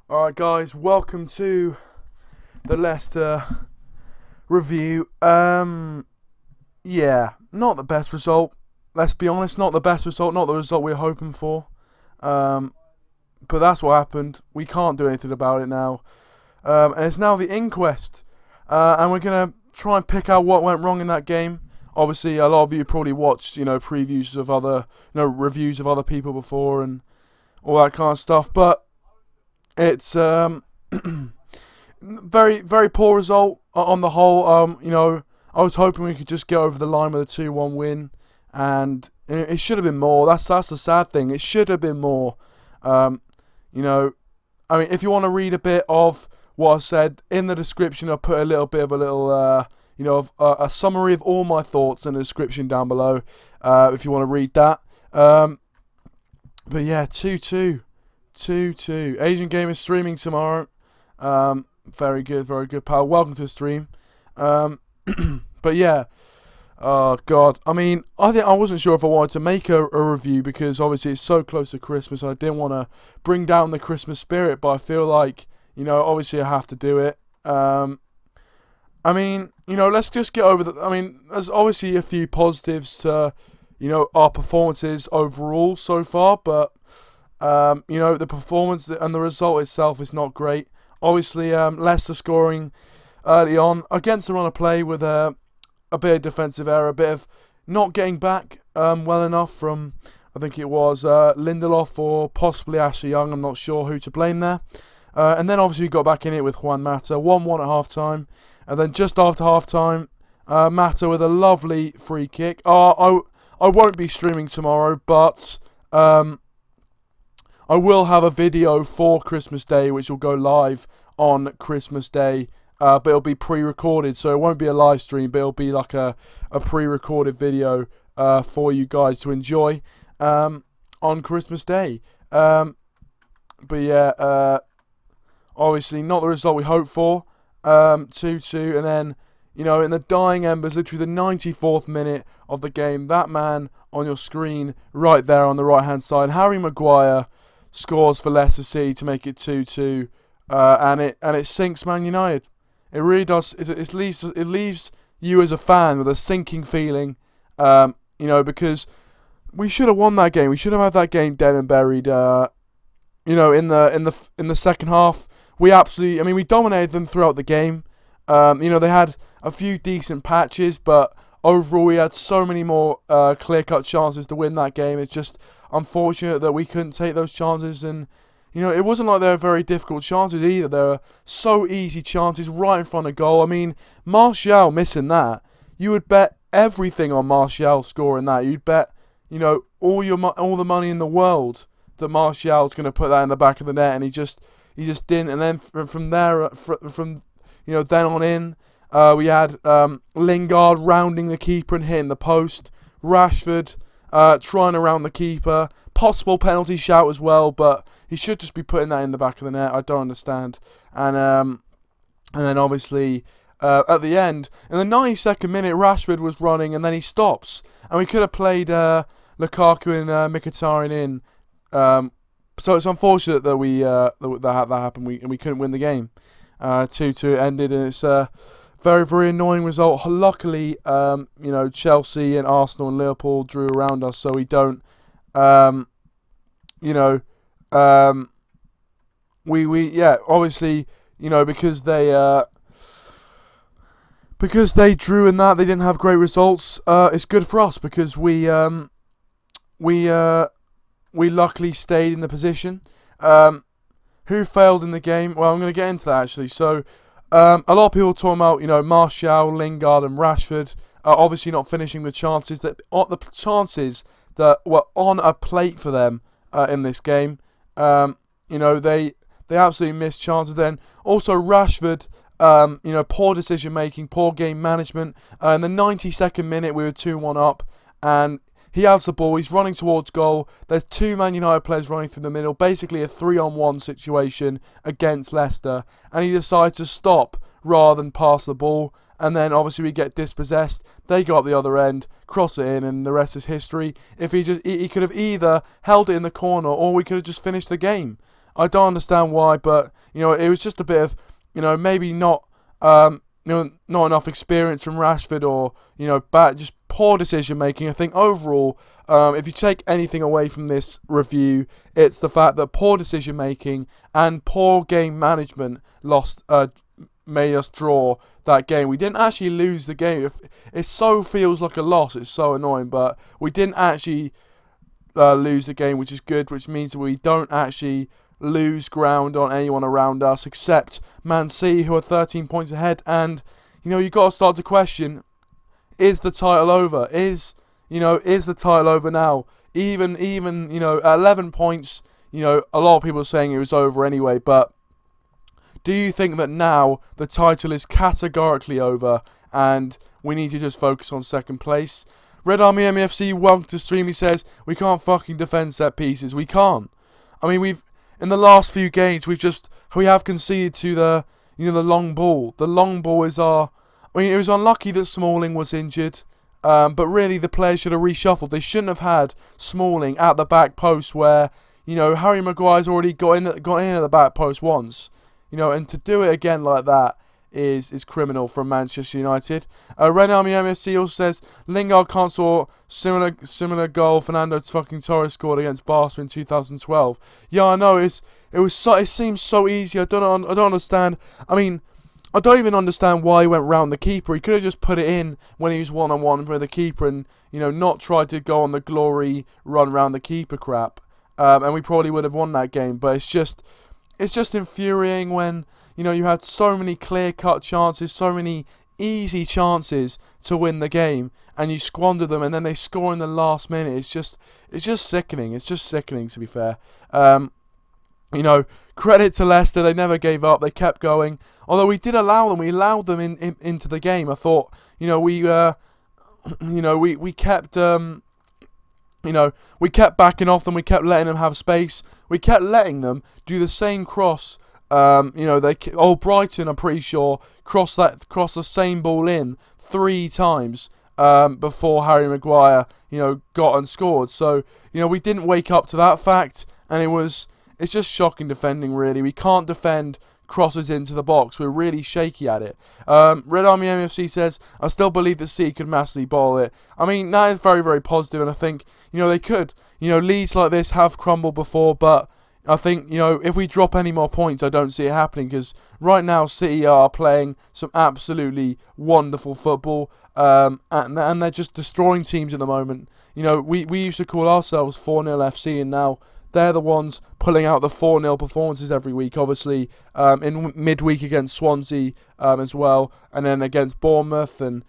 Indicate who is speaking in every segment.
Speaker 1: Alright guys, welcome to the Leicester review. Yeah, not the best result. Let's be honest, not the best result, not the result we were hoping for. But that's what happened. We can't do anything about it now. And it's now the inquest. And we're going to try and pick out what went wrong in that game. Obviously, a lot of you probably watched, previews of other, reviews of other people before and all that kind of stuff. But it's very, very poor result on the whole. I was hoping we could just get over the line with a 2-1 win, and it should have been more. That's the sad thing. It should have been more. I mean, if you want to read a bit of what I said in the description, I'll put a little bit of a summary of all my thoughts in the description down below. If you want to read that. But yeah, 2-2. 2-2. Asian Game is streaming tomorrow. Very good, pal. Welcome to the stream. But yeah, oh god. I mean, I wasn't sure if I wanted to make a review because obviously it's so close to Christmas. I didn't want to bring down the Christmas spirit, but I feel like obviously I have to do it. I mean, let's just get over the. I mean, there's obviously a few positives to our performances overall so far, but the performance and the result itself is not great. Obviously, Leicester scoring early on against the run of play with a bit of defensive error, a bit of not getting back well enough from, I think it was Lindelof or possibly Ashley Young. I'm not sure who to blame there. And then obviously we got back in it with Juan Mata, 1-1 at half-time. And then just after half-time, Mata with a lovely free kick. I won't be streaming tomorrow, but I will have a video for Christmas Day, which will go live on Christmas Day, but it'll be pre-recorded, so it won't be a live stream, but it'll be like a pre-recorded video for you guys to enjoy on Christmas Day. But yeah, obviously not the result we hoped for, 2-2, and then, in the dying embers, literally the 94th minute of the game, that man on your screen right there on the right-hand side, Harry Maguire, scores for Leicester City to make it 2-2, and it sinks Man United. It really does. It leaves you as a fan with a sinking feeling, because we should have won that game. We should have had that game dead and buried. In the second half, we dominated them throughout the game. They had a few decent patches, but overall we had so many more clear-cut chances to win that game. It's just unfortunate that we couldn't take those chances, and it wasn't like they were very difficult chances either. They were so easy chances right in front of goal. I mean, Martial missing that, you would bet everything on Martial scoring that. You'd bet all the money in the world that Martial's going to put that in the back of the net, and he just didn't. And then from there, then on in, we had Lingard rounding the keeper and hitting the post. Rashford trying around the keeper. Possible penalty shout as well, but he should just be putting that in the back of the net. I don't understand. And then obviously at the end, in the 92nd minute, Rashford was running and then he stops. And we could have played Lukaku and Mkhitaryan in. So it's unfortunate that that happened. We couldn't win the game. 2-2 ended, and it's very, very annoying result. Luckily, Chelsea and Arsenal and Liverpool drew around us, so we don't, obviously, because they drew in that, they didn't have great results. It's good for us because we luckily stayed in the position. Who failed in the game? Well, I'm going to get into that actually. So, a lot of people talking about, Martial, Lingard, and Rashford obviously not finishing the chances that were on a plate for them in this game. They absolutely missed chances. Then also Rashford, poor decision making, poor game management. In the 92nd minute, we were 2-1 up, and he has the ball, he's running towards goal. There's two Man United players running through the middle, basically a 3-on-1 situation against Leicester, and he decides to stop rather than pass the ball. And then obviously we get dispossessed. They go up the other end, cross it in, and the rest is history. If he could have either held it in the corner or we could have just finished the game. I don't understand why, but it was just a bit of maybe not not enough experience from Rashford, or bad, just poor decision making. I think overall, if you take anything away from this review, it's the fact that poor decision making and poor game management made us draw that game. We didn't actually lose the game. It so feels like a loss. It's so annoying, but we didn't actually lose the game, which is good, which means that we don't actually lose ground on anyone around us except Man City, who are 13 points ahead. And you got to start to question: is the title over? Is the title over now? Even at 11 points, a lot of people are saying it was over anyway. But do you think that now the title is categorically over and we need to just focus on second place? Red Army MEFC, welcome to stream. He says we can't fucking defend set pieces. We can't. I mean, in the last few games, we have conceded to the long ball. The long ball is our. I mean, it was unlucky that Smalling was injured, but really the players should have reshuffled. They shouldn't have had Smalling at the back post where Harry Maguire's already got in at the back post once. And to do it again like that is criminal from Manchester United. Red Army MSC also says Lingard can't score similar goal Fernando fucking Torres scored against Barca in 2012. Yeah, I know it seems so easy. I don't understand. I mean, I don't even understand why he went round the keeper. He could have just put it in when he was one-on-one with the keeper and not tried to go on the glory run round the keeper crap. And we probably would have won that game. But it's just infuriating when you had so many clear-cut chances, so many easy chances to win the game, and you squander them, and then they score in the last minute. It's just sickening. It's just sickening, to be fair. Credit to Leicester. They never gave up. They kept going. Although we did allow them. We allowed them into the game. I thought, we kept. We kept backing off them. We kept letting them have space. We kept letting them do the same cross. Brighton, I'm pretty sure, crossed the same ball in 3 times before Harry Maguire, got and scored. So, we didn't wake up to that fact, and it's just shocking defending, really. We can't defend crosses into the box. We're really shaky at it. Red Army MFC says, I still believe that City could massively bowl it. I mean, that is very, very positive, and I think, they could. Leads like this have crumbled before, but I think, if we drop any more points, I don't see it happening, because right now City are playing some absolutely wonderful football, and they're just destroying teams at the moment. We used to call ourselves 4-0 FC, and now they're the ones pulling out the 4-0 performances every week, obviously, in midweek against Swansea as well, and then against Bournemouth, and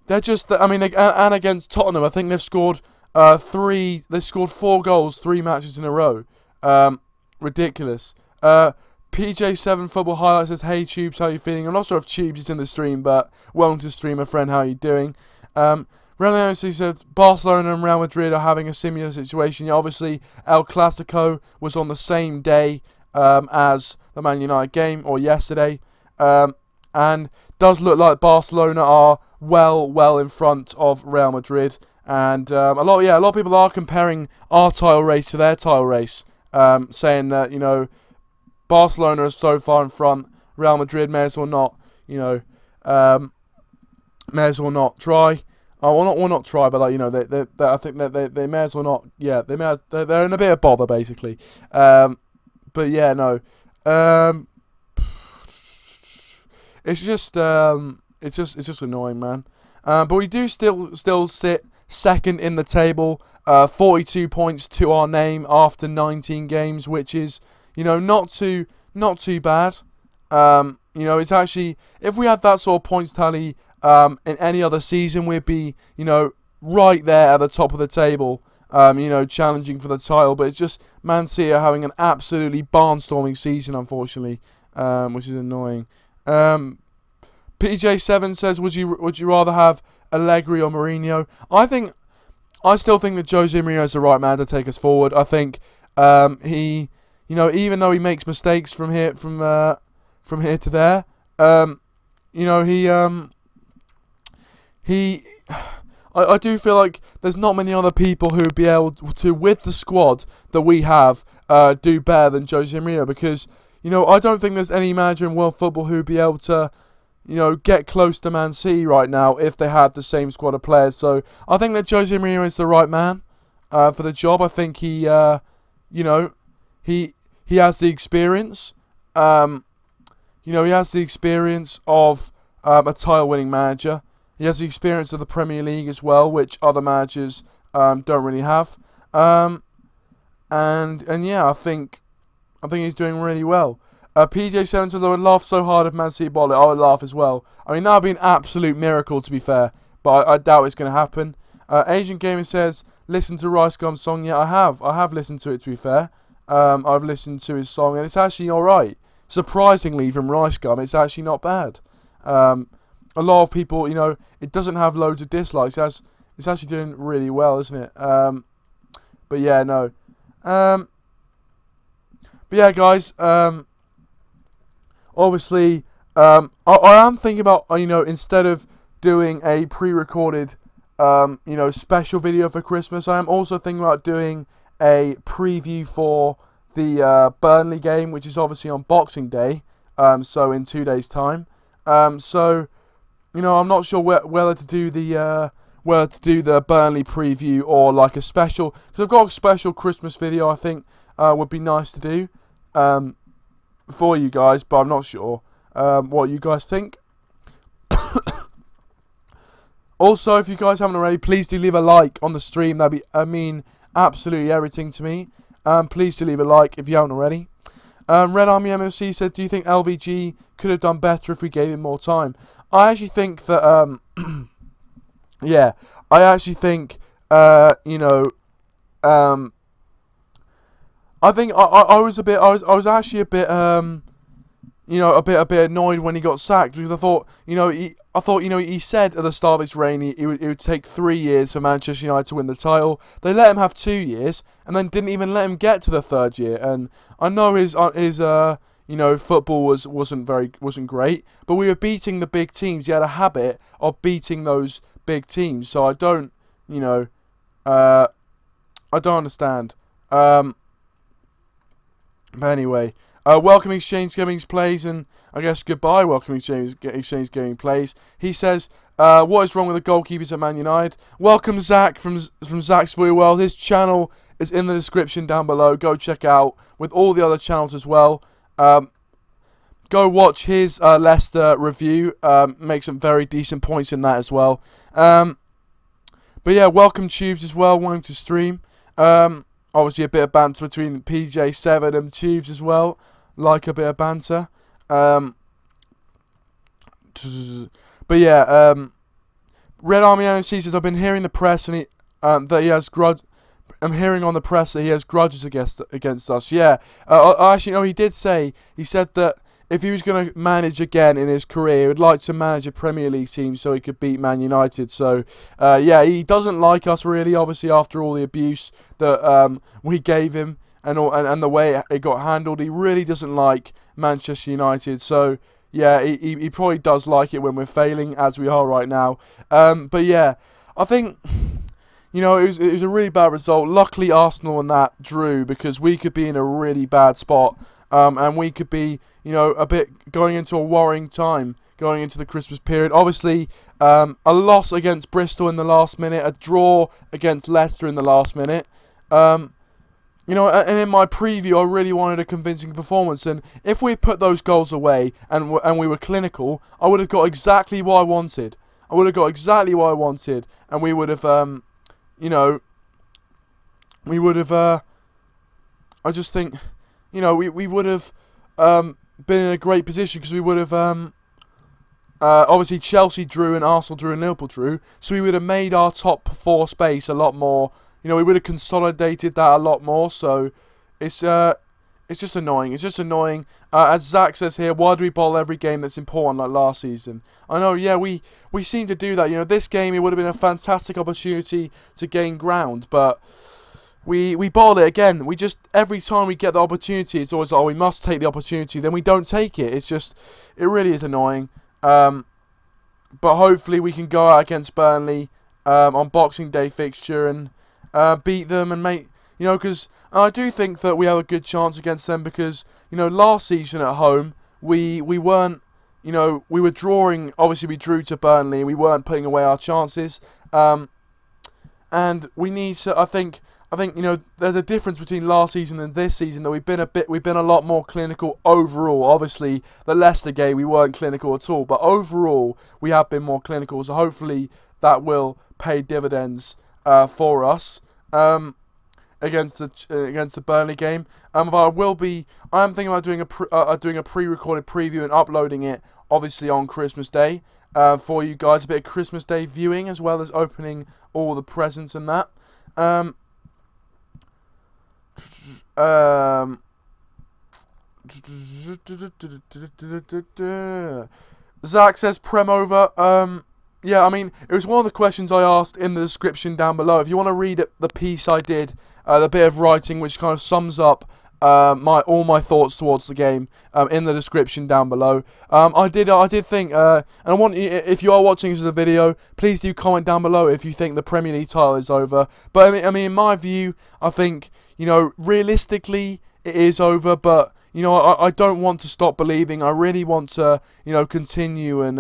Speaker 1: they're just, and against Tottenham, I think they've scored 4 goals 3 matches in a row. Ridiculous. PJ7 Football Highlights says, hey Tubes, how you feeling? I'm not sure if Tubes is in the stream, but welcome to the stream, my friend, how are you doing? Real MC says, Barcelona and Real Madrid are having a similar situation. Yeah, obviously, El Clasico was on the same day as the Man United game, or yesterday, and does look like Barcelona are well in front of Real Madrid. And a lot of people are comparing our title race to their title race, saying that Barcelona is so far in front, Real Madrid may as well not, may as well not try. Well, not try, but I think that they may as well not. Yeah, they're in a bit of bother basically. But yeah, no. It's just annoying, man. But we do still sit second in the table, 42 points to our name after 19 games, which is not too bad. It's actually, if we had that sort of points tally in any other season, we'd be right there at the top of the table, challenging for the title. But it's just Man City are having an absolutely barnstorming season, unfortunately, which is annoying. PJ7 says, would you rather have Allegri or Mourinho? I still think that Jose Mourinho is the right man to take us forward. I think he, even though he makes mistakes from here to there, I do feel like there's not many other people who would be able to, with the squad that we have, do better than Jose Mourinho, because, you know, I don't think there's any manager in world football who would be able to, you know, get close to Man City right now if they had the same squad of players. So I think that Jose Mourinho is the right man for the job. I think he, you know, he has the experience. You know, he has the experience of a title-winning manager. He has the experience of the Premier League as well, which other managers don't really have. And yeah, I think he's doing really well. PJ7 says, I would laugh so hard if Man City bought it. I would laugh as well. I mean, that would be an absolute miracle, to be fair. But I doubt it's going to happen. Asian Gamer says, listen to Rice Gum's song. Yeah, I have listened to it, to be fair. I've listened to his song, and it's actually alright. Surprisingly, from Rice Gum, it's actually not bad. A lot of people, you know, it doesn't have loads of dislikes. It's actually doing really well, isn't it? But yeah, no. But yeah, guys. Obviously, I am thinking about, you know, instead of doing a pre-recorded, you know, special video for Christmas, I am also thinking about doing a preview for the Burnley game, which is obviously on Boxing Day, so in 2 days' time. So, you know, I'm not sure whether to do the Burnley preview or like a special, because I've got a special Christmas video I think would be nice to do for you guys, but I'm not sure what you guys think. Also, if you guys haven't already, please do leave a like on the stream. That'd be, I mean, absolutely everything to me. Please do leave a like if you haven't already. Red Army MFC said, do you think LVG could have done better if we gave him more time? I actually think that, yeah, I actually think, you know, I think I was actually a bit, you know, a bit annoyed when he got sacked, because I thought, you know, he said at the start of his reign it would take 3 years for Manchester United to win the title. They let him have 2 years, and then didn't even let him get to the 3rd year. And I know his you know, football wasn't great, but we were beating the big teams. He had a habit of beating those big teams. So I don't, you know, I don't understand. But anyway. Welcome Exchange Gaming Plays, and I guess goodbye Welcome Exchange Gaming Plays. He says, what is wrong with the goalkeepers at Man United? Welcome Zach from Zach's FootyWorld. His channel is in the description down below. Go check out with all the other channels as well. Go watch his Leicester review. Make some very decent points in that as well. But yeah, welcome Tubes as well. Wanting to stream. Obviously a bit of banter between PJ7 and Tubes as well. Like a bit of banter. But yeah, Red Army MC says, I've been hearing the press and that he has I'm hearing on the press that he has grudges against us. Yeah, actually, no, he did say, he said that if he was going to manage again in his career, he would like to manage a Premier League team so he could beat Man United. So, yeah, he doesn't like us really, obviously, after all the abuse that we gave him and the way it got handled. He really doesn't like Manchester United. So, yeah, he probably does like it when we're failing, as we are right now. But, yeah, I think, you know, it was a really bad result. Luckily, Arsenal and that drew, because we could be in a really bad spot. And we could be, you know, a bit going into a worrying time going into the Christmas period. Obviously, a loss against Bristol in the last minute, a draw against Leicester in the last minute. You know, and in my preview, I really wanted a convincing performance. And if we put those goals away and we were clinical, I would have got exactly what I wanted. I would have got exactly what I wanted, and we would have, you know, we would have. I just think. You know, we would have been in a great position, because we would have, obviously Chelsea drew and Arsenal drew and Liverpool drew, so we would have made our top 4 space a lot more, you know, we would have consolidated that a lot more. So it's just annoying. It's just annoying. As Zach says here, why do we bowl every game that's important like last season? I know, yeah, we seem to do that. You know, this game, it would have been a fantastic opportunity to gain ground, but we bowl it again. We just, every time we get the opportunity, it's always like, oh, we must take the opportunity. Then we don't take it. It's just, it really is annoying. But hopefully we can go out against Burnley on Boxing Day fixture and beat them and make, you know, because I do think that we have a good chance against them because, you know, last season at home we weren't, you know, we were drawing. Obviously we drew to Burnley and we weren't putting away our chances. And we need to. I think you know there's a difference between last season and this season that we've been a lot more clinical overall. Obviously the Leicester game we weren't clinical at all, but overall we have been more clinical. So hopefully that will pay dividends for us against the Burnley game. But I am thinking about doing a pre-recorded preview and uploading it obviously on Christmas Day. For you guys, a bit of Christmas Day viewing as well as opening all the presents and that. Zach says Prem over. Yeah, I mean, it was one of the questions I asked in the description down below. If you want to read the piece I did, the bit of writing which kind of sums up all my thoughts towards the game in the description down below. I did think, and I want you, if you are watching this as a video, please do comment down below if you think the Premier League title is over. But I mean, in my view, I think, you know, realistically it is over. But you know, I don't want to stop believing. I really want to, you know, continue and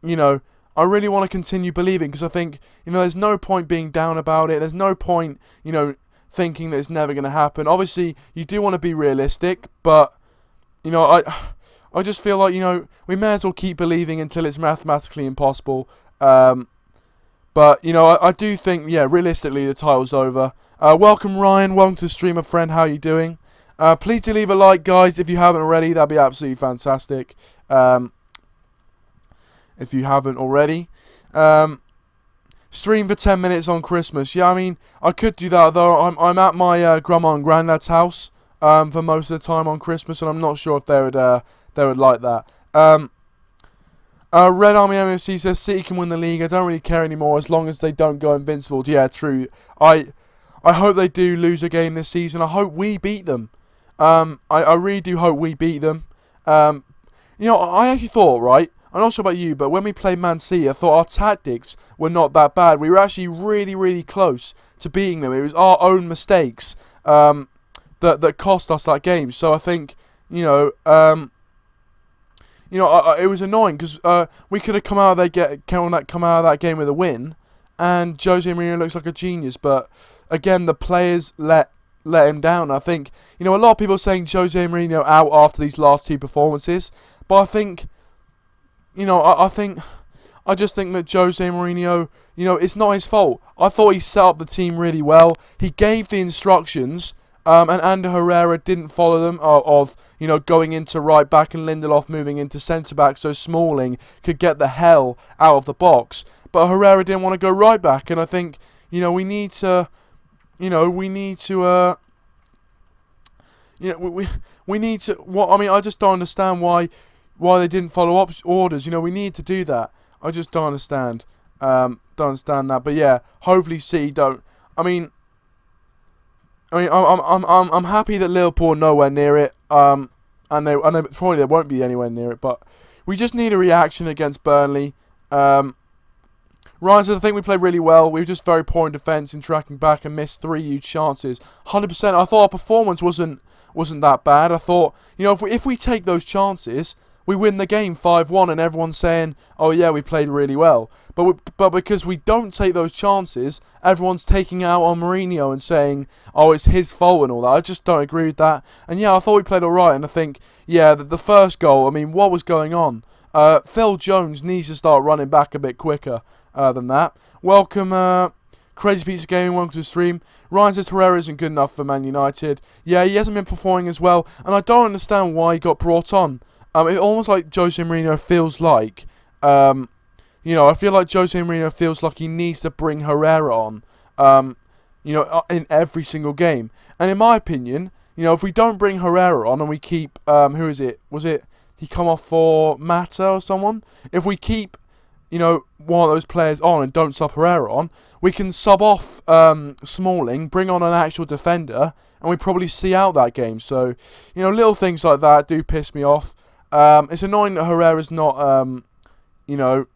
Speaker 1: you know, I really want to continue believing because I think, you know, there's no point being down about it. There's no point, you know, thinking that it's never going to happen. Obviously, you do want to be realistic, but, you know, I just feel like, you know, we may as well keep believing until it's mathematically impossible. But, you know, I do think, yeah, realistically, the title's over. Welcome, Ryan. Welcome to the stream, my friend. How are you doing? Please do leave a like, guys, if you haven't already. That'd be absolutely fantastic. If you haven't already. Stream for 10 minutes on Christmas. Yeah, I mean, I could do that, though. I'm at my grandma and granddad's house for most of the time on Christmas, and I'm not sure if they would like that. Red Army MFC says City can win the league. I don't really care anymore as long as they don't go invincible. Yeah, true. I hope they do lose a game this season. I hope we beat them. I really do hope we beat them. You know, I actually thought, right, I'm not sure about you, but when we played Man City, I thought our tactics were not that bad. We were actually really, really close to beating them. It was our own mistakes that cost us that game. So I think, you know, it was annoying because we could have come out of that game with a win, and Jose Mourinho looks like a genius. But again, the players let him down. I think, you know, a lot of people are saying Jose Mourinho out after these last two performances, but I think, you know, I just think that Jose Mourinho, you know, it's not his fault. I thought he set up the team really well. He gave the instructions, and Ander Herrera didn't follow them, of, you know, going into right back and Lindelof moving into centre back so Smalling could get the hell out of the box. But Herrera didn't want to go right back, and I think, you know, we need to, I mean, I just don't understand why they didn't follow up orders. You know, we need to do that. I just don't understand. Don't understand that. But yeah, hopefully City don't. I'm happy that Liverpool are nowhere near it. And they probably won't be anywhere near it. But we just need a reaction against Burnley. Ryan said, I think we played really well. We were just very poor in defence and tracking back and missed 3 huge chances. 100%. I thought our performance wasn't that bad. I thought, you know, if we take those chances, we win the game 5-1, and everyone's saying, oh yeah, we played really well. But because we don't take those chances, everyone's taking out on Mourinho and saying, oh, it's his fault and all that. I just don't agree with that. And yeah, I thought we played alright, and I think, yeah, the first goal, I mean, what was going on? Phil Jones needs to start running back a bit quicker than that. Welcome, Crazy Pizza Gaming, welcome to the stream. Ryan says Herrera isn't good enough for Man United. Yeah, he hasn't been performing as well, and I don't understand why he got brought on. It almost like Jose Mourinho feels like, you know, I feel like Jose Mourinho feels like he needs to bring Herrera on, you know, in every single game. And in my opinion, you know, if we don't bring Herrera on and we keep, who is it? Was it he come off for Mata or someone? If we keep, you know, one of those players on and don't sub Herrera on, we can sub off Smalling, bring on an actual defender, and we probably see out that game. So, you know, little things like that do piss me off. It's annoying that Herrera's not, you know,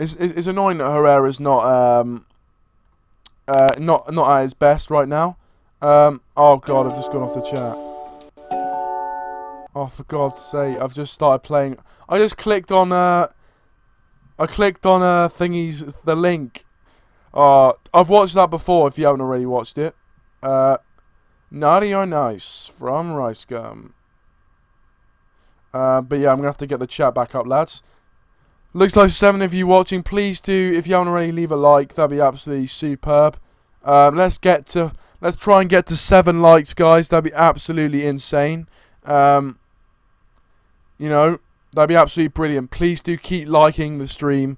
Speaker 1: it's annoying that Herrera's not at his best right now. Oh god, I've just gone off the chat. Oh, for God's sake, I've just started playing. I just clicked on thingy's the link. I've watched that before. If you haven't already watched it, Naughty or Nice from Rice Gum. But yeah, I'm gonna have to get the chat back up, lads. Looks like 7 of you watching. Please do, if you haven't already, leave a like. That'd be absolutely superb. Let's try and get to 7 likes, guys. That'd be absolutely insane. You know, that'd be absolutely brilliant. Please do keep liking the stream.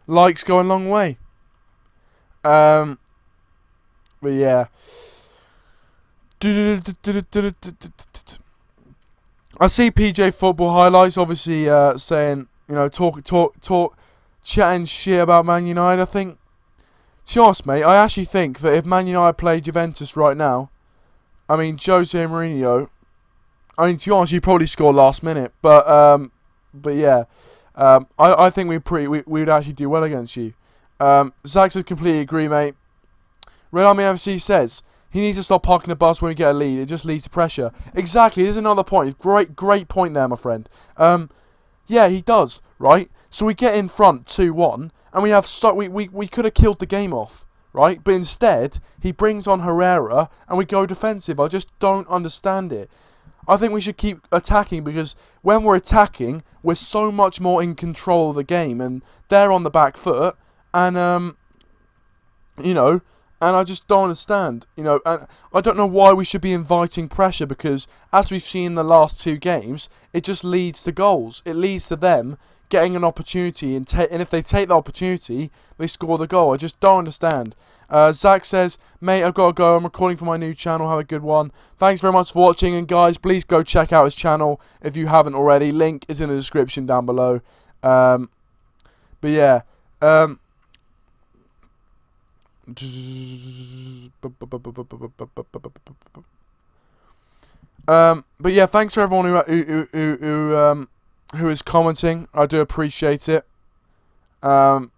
Speaker 1: Likes go a long way. But yeah. I see PJ Football Highlights obviously saying, you know, chatting shit about Man United. I think, to be honest, mate, I actually think that if Man United played Juventus right now, I mean, Jose Mourinho, I mean, to be honest, you'd probably score last minute, but yeah, I think we'd actually do well against you. Zach says completely agree, mate. Red Army FC says he needs to stop parking the bus when we get a lead. It just leads to pressure. Exactly. There's another point. Great point there, my friend. Yeah, he does. Right. So we get in front 2-1, and we could have killed the game off. Right. But instead, he brings on Herrera, and we go defensive. I just don't understand it. I think we should keep attacking, because when we're attacking, we're so much more in control of the game, and they're on the back foot, and you know. And I just don't understand, you know, and I don't know why we should be inviting pressure, because as we've seen in the last 2 games, it just leads to goals. It leads to them getting an opportunity, and if they take the opportunity, they score the goal. I just don't understand. Zach says, mate, I've got to go. I'm recording for my new channel. Have a good one. Thanks very much for watching, and guys, please go check out his channel if you haven't already. Link is in the description down below. But yeah, but yeah, thanks for everyone who is commenting. I do appreciate it. But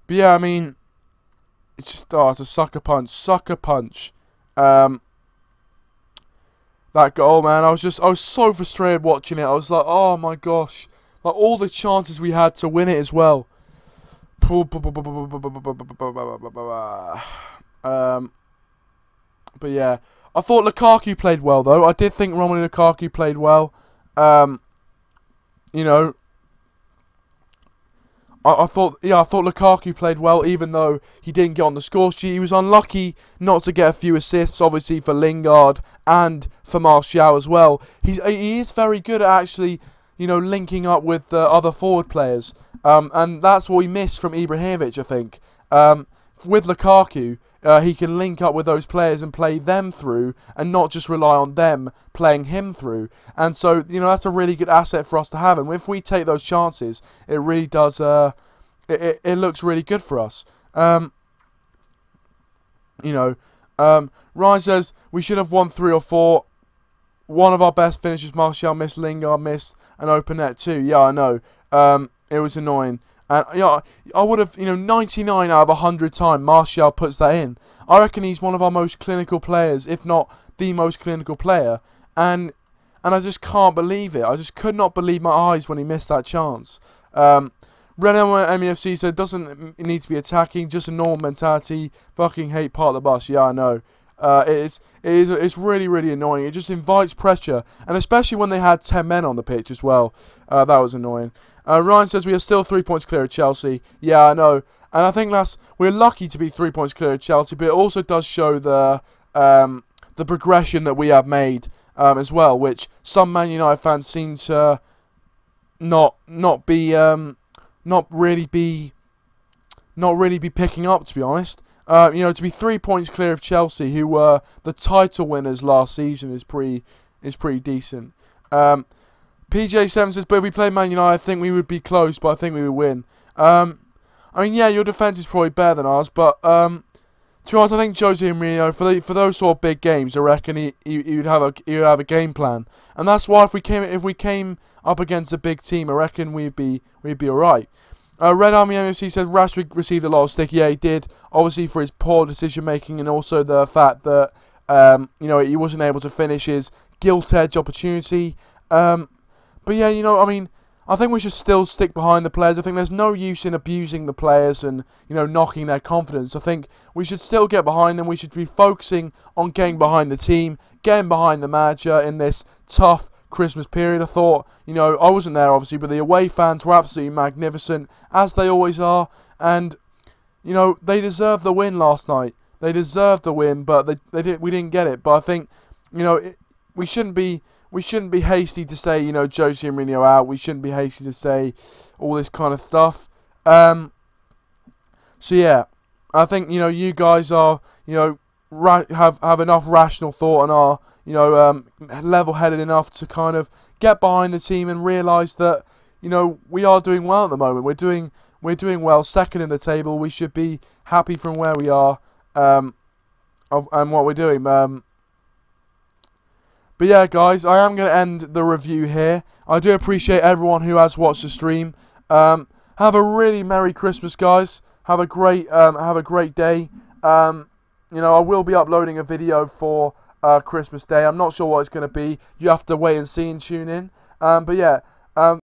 Speaker 1: yeah, I mean, it's just it's a sucker punch. That goal, man. I was so frustrated watching it. I was like, oh my gosh, like all the chances we had to win it as well. But yeah, I thought Lukaku played well, though. I did think Romelu Lukaku played well. You know, I thought Lukaku played well, even though he didn't get on the score sheet. He was unlucky not to get a few assists, obviously, for Lingard and for Martial as well. He is very good at actually, you know, linking up with other forward players. And that's what we missed from Ibrahimovic, I think. With Lukaku, he can link up with those players and play them through, and not just rely on them playing him through. And so, you know, that's a really good asset for us to have. And if we take those chances, it really does. It looks really good for us. You know, Ryan says we should have won 3 or 4. One of our best finishes, Martial missed, Lingard missed, and open net too. Yeah, I know. It was annoying. And yeah, I would have, you know, 99 out of 100 times Martial puts that in. I reckon he's one of our most clinical players, if not the most clinical player. And I just can't believe it. I just could not believe my eyes when he missed that chance. Red MEFC said, doesn't need to be attacking, just a normal mentality. Fucking hate part of the bus. Yeah, I know. It's really, really annoying. It just invites pressure, and especially when they had 10 men on the pitch as well. That was annoying. Ryan says we are still 3 points clear of Chelsea. Yeah, I know, and I think we're lucky to be 3 points clear of Chelsea, but it also does show the progression that we have made as well, which some Man United fans seem to not really be picking up, to be honest. You know, to be 3 points clear of Chelsea, who were the title winners last season, is pretty decent. PJ7 says, but if we played Man United, I think we would be close, but I think we would win. I mean, yeah, your defence is probably better than ours, but to to be honest, I think Jose Mourinho for those sort of big games, I reckon he'd have a game plan, and that's why if we came up against a big team, I reckon we'd be alright. Red Army MFC says Rashford received a lot of stick. Yeah, he did. Obviously for his poor decision making, and also the fact that you know, he wasn't able to finish his gilt edge opportunity. But yeah, you know, I mean, I think we should still stick behind the players. I think there's no use in abusing the players and, you know, knocking their confidence. I think we should still get behind them. We should be focusing on getting behind the team, getting behind the manager in this tough Christmas period. I thought, you know, I wasn't there obviously, but the away fans were absolutely magnificent, as they always are. And, you know, they deserved the win last night. They deserved the win, but we didn't get it. But I think, you know, we shouldn't be hasty to say, you know, Jose Mourinho out. We shouldn't be hasty to say all this kind of stuff. So yeah, I think, you know, you guys are, you know, have enough rational thought and are, you know, level-headed enough to kind of get behind the team and realise that, you know, we are doing well at the moment. We're doing well, second in the table. We should be happy from where we are and what we're doing. But yeah, guys, I am going to end the review here. I do appreciate everyone who has watched the stream. Have a really Merry Christmas, guys. Have a great day. You know, I will be uploading a video for Christmas Day. I'm not sure what it's going to be. You have to wait and see and tune in. But yeah,